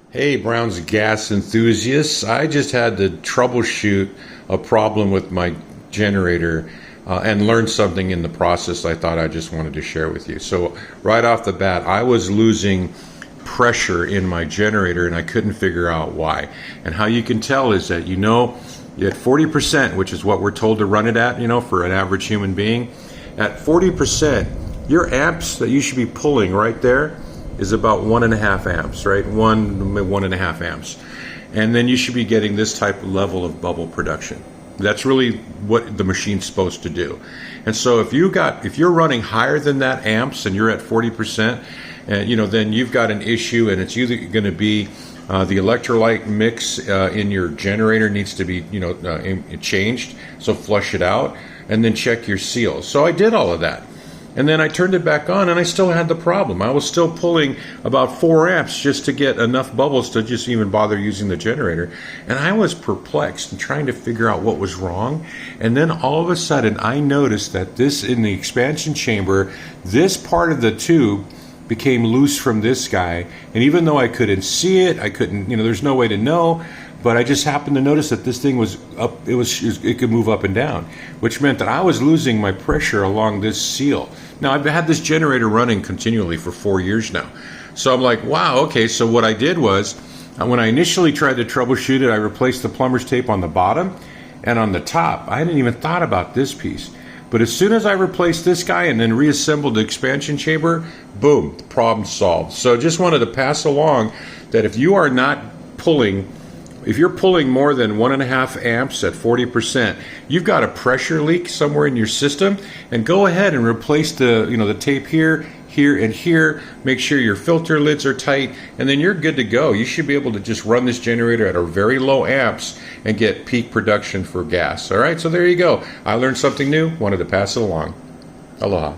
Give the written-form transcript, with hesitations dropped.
Hey, Brown's gas enthusiasts. I just had to troubleshoot a problem with my generator and learn something in the process I thought I just wanted to share with you. So, right off the bat, I was losing pressure in my generator and I couldn't figure out why. And how you can tell is that you're at 40%, which is what we're told to run it at, for an average human being. At 40%, your amps that you should be pulling right there is about 1.5 amps, right? 1.5 amps. And then you should be getting this type of level of bubble production. That's really what the machine's supposed to do. And so if you're running higher than that amps and you're at 40%, then you've got an issue, and it's either going to be the electrolyte mix in your generator needs to be changed, so flush it out, and then check your seals. So I did all of that. And then I turned it back on and I still had the problem. I was still pulling about 4 amps just to get enough bubbles to just even bother using the generator. And I was perplexed and trying to figure out what was wrong. And then all of a sudden I noticed that in the expansion chamber, this part of the tube became loose from this guy. And even though I couldn't see it, I couldn't, there's no way to know. But I just happened to notice that this thing was up, it could move up and down, which meant that I was losing my pressure along this seal. Now, I've had this generator running continually for 4 years now. So I'm like, wow, okay, so what I did was, when I initially tried to troubleshoot it, I replaced the plumber's tape on the bottom and on the top. I hadn't even thought about this piece. But as soon as I replaced this guy and then reassembled the expansion chamber, boom, the problem solved. So just wanted to pass along that if you're pulling more than 1.5 amps at 40%, you've got a pressure leak somewhere in your system, and go ahead and replace the tape here, and here. Make sure your filter lids are tight, and then you're good to go. You should be able to just run this generator at a very low amps and get peak production for gas. All right, so there you go. I learned something new, wanted to pass it along. Aloha.